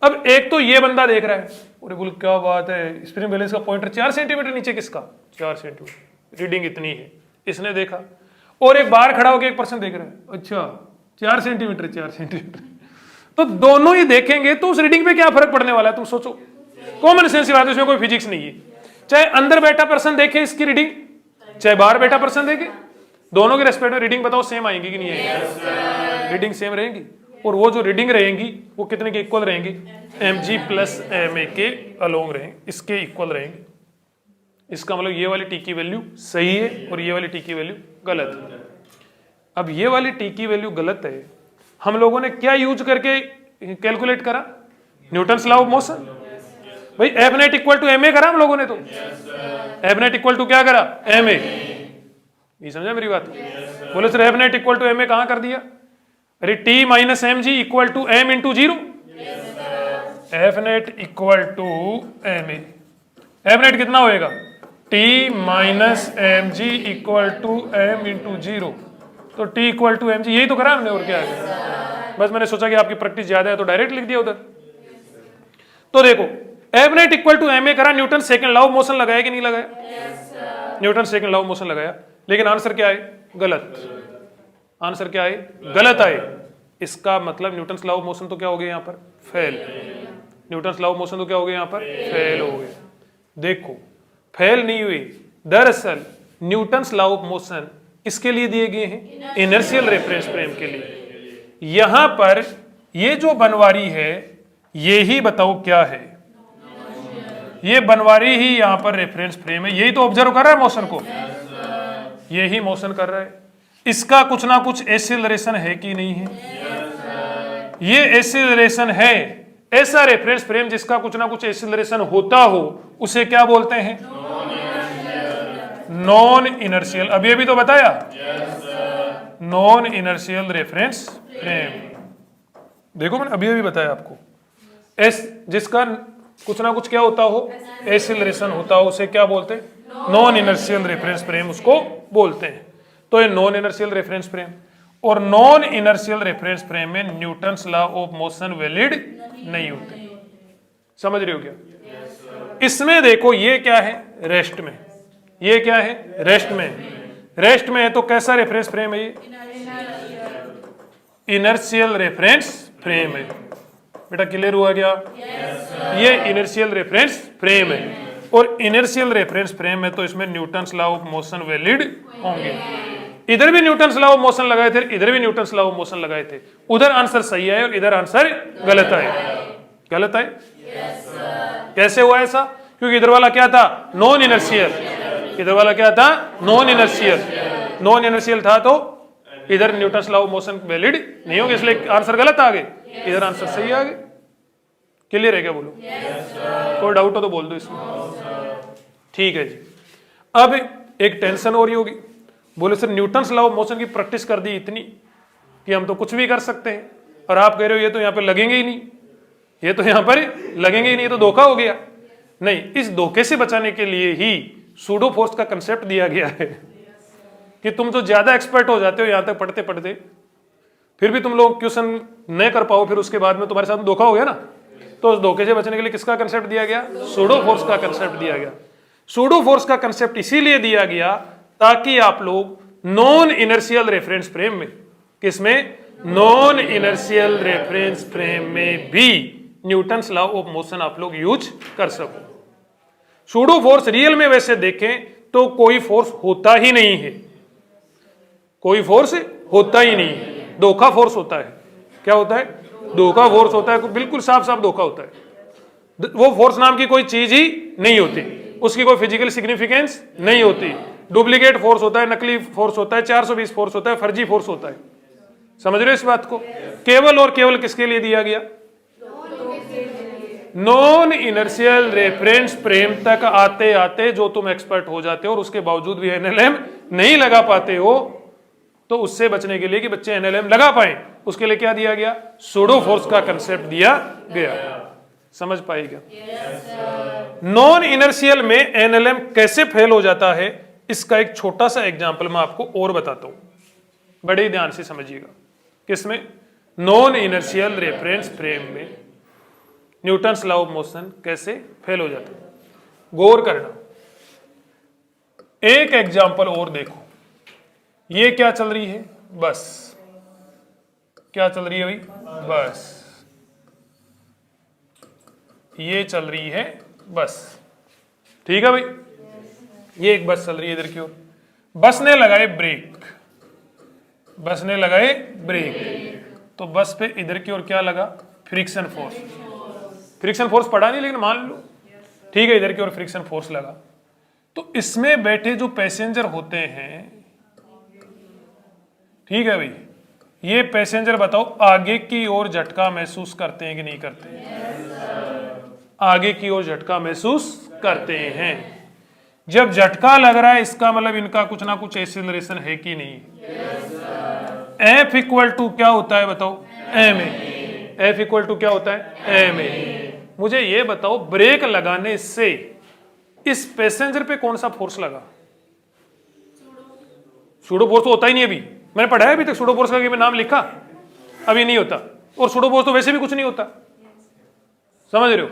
अब एक तो ये बंदा देख रहा है, अरे बोल क्या बात है, स्प्रिंग बैलेंस का पॉइंटर 4 सेंटीमीटर नीचे किसका? 4 सेंटीमीटर रीडिंग इतनी है, इसने देखा। और एक बाहर खड़ा होकर एक पर्सन देख रहा है, अच्छा 4 सेंटीमीटर 4 सेंटीमीटर। तो दोनों ही देखेंगे तो उस रीडिंग पे क्या फर्क पड़ने वाला है? तुम सोचो, कॉमन सेंस की बात है, उसमें कोई फिजिक्स नहीं है। चाहे अंदर बैठा पर्सन देखे इसकी रीडिंग, चाहे बाहर बैठा पर्सन देखे, दोनों के रेस्पेक्ट में रीडिंग बताओ सेम आएंगी कि नहीं आएंगी? रीडिंग सेम रहेंगी। और वो जो रीडिंग रहेंगी वो कितने के इक्वल रहेंगी? mg प्लस ma के अलोंग रहेंगे, इसके इक्वल रहेंगे। इसका मतलब ये वाली t की वैल्यू सही है और ये वाली t की वैल्यू गलत है। अब ये वाली t की वैल्यू गलत है, हम लोगों ने क्या यूज करके कैलकुलेट करा? Newton's law of motion. भाई F net equal to M a करा हम लोगों ने, तो एफ नेट इक्वल टू क्या करा, एम ए। ये समझा मेरी बात? बोले sir F net equal to M a कहां कर दिया? अरे T minus M G equal to m into zero. F net equal to M a, F net कितना होएगा, T minus M G equal to m into zero. तो T equal to m g, यही तो करा हमने, और क्या है? बस मैंने सोचा कि आपकी प्रैक्टिस ज्यादा है तो डायरेक्ट लिख दिया उधर। तो देखो F net equal to M a करा, Newton second law of motion लगाया कि नहीं लगाया? Newton second law of motion लगाया, लेकिन आंसर क्या है, गलत। आंसर क्या है, गलत आए। इसका मतलब न्यूटन लॉ ऑफ मोशन तो क्या हो गया यहाँ पर, fail. Newton law of motion तो क्या हो गया यहाँ पर, फेल हो गए। देखो फेल नहीं हुई, दरअसल न्यूटन लॉ ऑफ मोशन इसके लिए दिए गए हैं, इनर्शियल रेफरेंस फ्रेम के लिए। यहां पर ये जो बनवारी है ये ही बताओ क्या है, ये बनवारी ही यहां पर रेफरेंस फ्रेम है। यही तो ऑब्जर्व कर रहा है मोशन को, यही मोशन कर रहा है। इसका कुछ ना कुछ एक्सीलरेशन है कि नहीं है? ये एक्सीलरेशन है। ऐसा रेफरेंस फ्रेम जिसका कुछ ना कुछ एक्सीलरेशन होता हो उसे क्या बोलते हैं, नॉन इनर्शियल। अभी अभी तो बताया, नॉन इनर्शियल रेफरेंस फ्रेम। देखो मैंने अभी अभी बताया आपको, एस जिसका कुछ ना कुछ क्या होता हो, एक्सीलरेशन होता हो, उसे क्या बोलते हैं, नॉन इनर्शियल रेफरेंस फ्रेम उसको बोलते हैं। तो ये नॉन इनर्शियल रेफरेंस फ्रेम, और नॉन इनर्शियल रेफरेंस फ्रेम में Newton's law of motion valid नहीं होते। समझ रहे हो क्या? इसमें देखो ये क्या है, रेस्ट में, ये क्या है, रेस्ट में। रेस्ट में है तो कैसा रेफरेंस फ्रेम है ये, इनर्शियल रेफरेंस फ्रेम है। बेटा क्लियर हुआ क्या? ये इनर्शियल रेफरेंस फ्रेम है, और इनर्शियल रेफरेंस फ्रेम है तो इसमें Newton's law of motion valid होंगे। इधर भी न्यूटन्स लॉ ऑफ मोशन लगाए थे, इधर भी न्यूटन्स लॉ ऑफ मोशन लगाए थे, उधर आंसर सही है और इधर आंसर गलत है। गलत है? कैसे हुआ ऐसा? क्योंकि इधर वाला क्या था, नॉन इनर्शियल, इधर वाला क्या था, नॉन इनर्शियल। नॉन इनर्शियल था तो इधर Newton's law of motion valid नहीं होगा, इसलिए आंसर गलत आ गए, इधर आंसर सही आ गए। क्लियर है क्या? बोलो, कोई डाउट हो तो बोल दो इसमें। ठीक है जी। अब एक टेंशन हो रही होगी, बोले sir Newton's law of motion की प्रैक्टिस कर दी इतनी कि हम तो कुछ भी कर सकते हैं, और आप कह रहे हो ये तो यहाँ पे लगेंगे ही नहीं, ये तो यहाँ पर लगेंगे ही नहीं, तो धोखा हो गया। नहीं, इस धोखे से बचाने के लिए ही सूडो फोर्स का कंसेप्ट दिया गया है कि तुम तो ज्यादा एक्सपर्ट हो जाते हो यहाँ तक पढ़ते पढ़ते, फिर भी तुम लोग क्वेश्चन नहीं कर पाओ, फिर उसके बाद में तुम्हारे साथ धोखा हो गया ना। तो उस धोखे से बचने के लिए किसका कंसेप्ट दिया गया, सूडो फोर्स का कंसेप्ट दिया गया। सूडो फोर्स का कंसेप्ट इसीलिए दिया गया ताकि आप लोग नॉन इनर्शियल रेफरेंस फ्रेम में, किसमें, नॉन इनर्शियल रेफरेंस फ्रेम में भी न्यूटन्स लॉ ऑफ मोशन आप लोग यूज कर सको। सूडो फोर्स रियल में वैसे देखें तो कोई फोर्स होता ही नहीं है, कोई फोर्स होता ही नहीं है, धोखा फोर्स होता है। क्या होता है? धोखा फोर्स होता है, बिल्कुल साफ साफ धोखा होता है। वो फोर्स नाम की कोई चीज ही नहीं होती, उसकी कोई फिजिकल सिग्निफिकेंस नहीं होती। डुप्लीकेट फोर्स होता है, नकली फोर्स होता है, 420 फोर्स होता है, फर्जी फोर्स होता है। समझ रहे हो इस बात को? केवल और केवल किसके लिए दिया गया, नॉन इनर्शियल रेफरेंस फ्रेम तक आते आते जो तुम एक्सपर्ट हो जाते हो और उसके बावजूद भी एनएलएम नहीं लगा पाते हो, तो उससे बचने के लिए कि बच्चे एनएलएम लगा पाए, उसके लिए क्या दिया गया, सूडो फोर्स का कंसेप्ट दिया गया। समझ पाएगा? नॉन इनर्शियल में एनएलएम कैसे फेल हो जाता है, इसका एक छोटा सा एग्जांपल मैं आपको और बताता हूं, बड़े ही ध्यान से समझिएगा। किसमें, नॉन इनर्शियल रेफरेंस फ्रेम में न्यूटन्स लॉ ऑफ मोशन कैसे फेल हो जाता है, गौर करना। एक एग्जांपल और देखो, ये क्या चल रही है, बस क्या चल रही है भाई, बस ये चल रही है बस। ठीक है भाई, ये एक बस चल रही है इधर की ओर, बस ने लगाए ब्रेक, बस ने लगाए ब्रेक, तो बस पे इधर की ओर क्या लगा, फ्रिक्शन फोर्स। फ्रिक्शन फोर्स पढ़ा नहीं लेकिन मान लो, ठीक है, इधर की ओर फ्रिक्शन फोर्स लगा। तो इसमें बैठे जो पैसेंजर होते हैं, ठीक है भाई, ये पैसेंजर बताओ आगे की ओर झटका महसूस करते हैं कि नहीं करते? आगे की ओर झटका महसूस करते हैं। जब झटका लग रहा है इसका मतलब इनका कुछ ना कुछ एक्सीलरेशन है कि नहीं। F इक्वल टू क्या होता है बताओ, ma। F इक्वल टू क्या होता है, ma। मुझे ये बताओ ब्रेक लगाने से इस पैसेंजर पे कौन सा फोर्स लगा। सूडो फोर्स तो होता ही नहीं अभी, मैंने पढ़ा है अभी तक सूडो फोर्स का, मैं नाम लिखा अभी नहीं होता, और सूडो फोर्स तो वैसे भी कुछ नहीं होता, समझ रहे हो।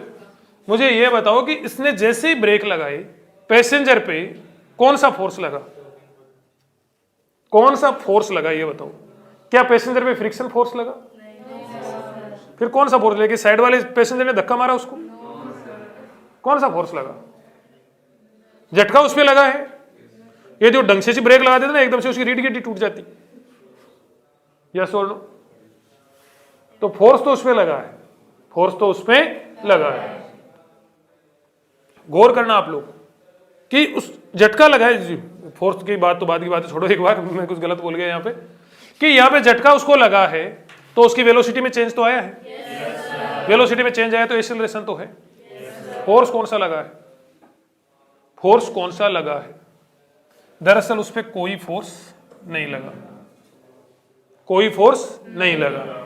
मुझे ये बताओ कि इसने जैसे ही ब्रेक लगाए पैसेंजर पे कौन सा फोर्स लगा, कौन सा फोर्स लगा ये बताओ। क्या पैसेंजर पे फ्रिक्शन फोर्स लगा? फिर कौन सा फोर्स लगा? साइड वाले पैसेंजर ने धक्का मारा उसको, कौन सा फोर्स लगा? झटका उस पर लगा है। ये जो ढंग से ब्रेक लगा देता ना एकदम से उसकी रीढ़ की हड्डी टूट जाती, यस और नो। तो फोर्स तो उस पर लगा है, फोर्स तो उस पर लगा है। गौर करना आप लोग कि उस झटका लगा है, फोर्स की बात तो बाद की बात छोड़ो, एक बार मैं कुछ गलत बोल गया यहाँ पे, कि यहाँ पे झटका उसको लगा है तो उसकी वेलोसिटी में चेंज तो आया है, वेलोसिटी में चेंज आया तो एक्सीलरेशन तो है। फोर्स कौन सा लगा है, फोर्स कौन सा लगा है? दरअसल उस पर कोई फोर्स नहीं लगा, कोई फोर्स नहीं लगा।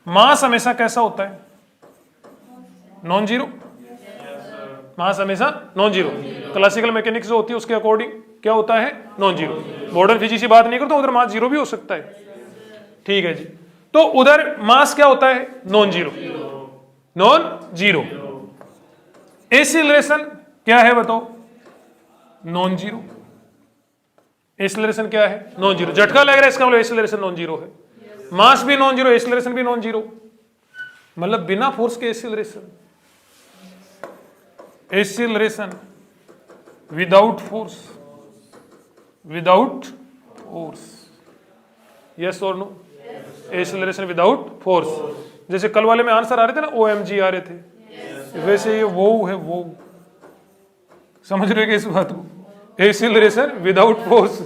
मास हमेशा कैसा होता है, नॉन जीरो। मास हमेशा नॉन जीरो, क्लासिकल मैकेनिक्स जो होती है उसके अकॉर्डिंग क्या होता है, नॉन जीरो। मॉडर्न फिजिक्स की बात नहीं करता, उधर मास जीरो भी हो सकता है, ठीक है जी। तो उधर मास क्या होता है, non zero, non zero. Acceleration क्या है बताओ, नॉन जीरो। एक्सीलरेशन क्या है, नॉन जीरो। झटका लग रहा है इसका मतलब एक्सीलरेशन नॉन जीरो है, मास भी नॉन जीरो, एक्सीलरेशन भी नॉन जीरो, मतलब बिना फोर्स के acceleration. Acceleration without force, without force, yes or no. Acceleration without force, जैसे कल वाले में आंसर आ रहे थे ना OMG आ रहे थे, वैसे ये वो है, वो समझ रहे इस बात को। Acceleration without force,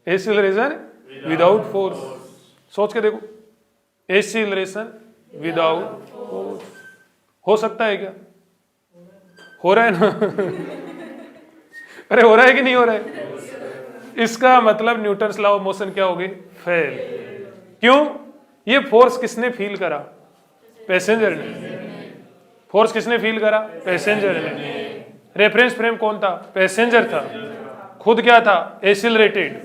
acceleration without force, सोच के देखो, एक्सीलरेशन विदाउट फोर्स हो सकता है क्या? हो रहा है ना अरे हो रहा है कि नहीं हो रहा है? इसका मतलब न्यूटन्स लॉ ऑफ मोशन क्या हो गई, फेल। क्यों? ये फोर्स किसने फील करा, पैसेंजर ने। फोर्स किसने फील करा, पैसेंजर ने। रेफरेंस फ्रेम कौन था, पैसेंजर था। खुद क्या था, एक्सीलरेटेड,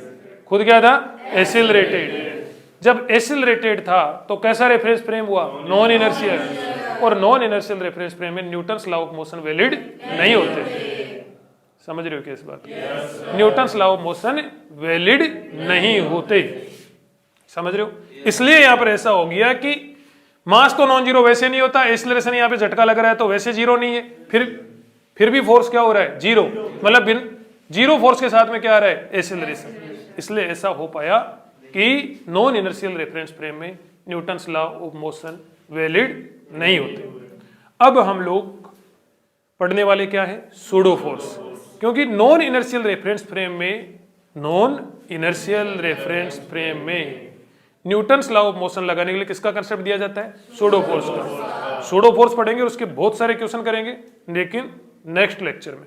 खुद क्या था, एक्सीलरेटेड। जब एक्सीलरेटेड था तो कैसा रेफरेंस फ्रेम हुआ, नॉन इनर्शियल। और नॉन इनर्शियल रेफरेंस फ्रेम में Newton's law of motion valid नहीं होते। समझ रहे हो क्या इस बात को? Newton's law of motion valid नहीं होते, समझ रहे हो। इसलिए यहां पर ऐसा हो गया कि मास तो नॉन जीरो वैसे नहीं होता, एक्सीलरेशन यहां पे झटका लग रहा है तो वैसे जीरो नहीं है, फिर भी फोर्स क्या हो रहा है, जीरो। मतलब जीरो फोर्स के साथ में क्या आ रहा है, एक्सीलरेशन। इसलिए ऐसा हो पाया कि नॉन इनर्शियल रेफरेंस फ्रेम में Newton's law of motion valid नहीं होते। अब हम लोग पढ़ने वाले क्या है, सूडो फोर्स। क्योंकि नॉन इनर्शियल रेफरेंस फ्रेम में, नॉन इनर्शियल रेफरेंस फ्रेम में न्यूटन्स लॉ ऑफ मोशन लगाने के लिए किसका कंसेप्ट दिया जाता है, सूडो फोर्स का। सूडो फोर्स पढ़ेंगे और उसके बहुत सारे क्वेश्चन करेंगे, लेकिन नेक्स्ट लेक्चर में।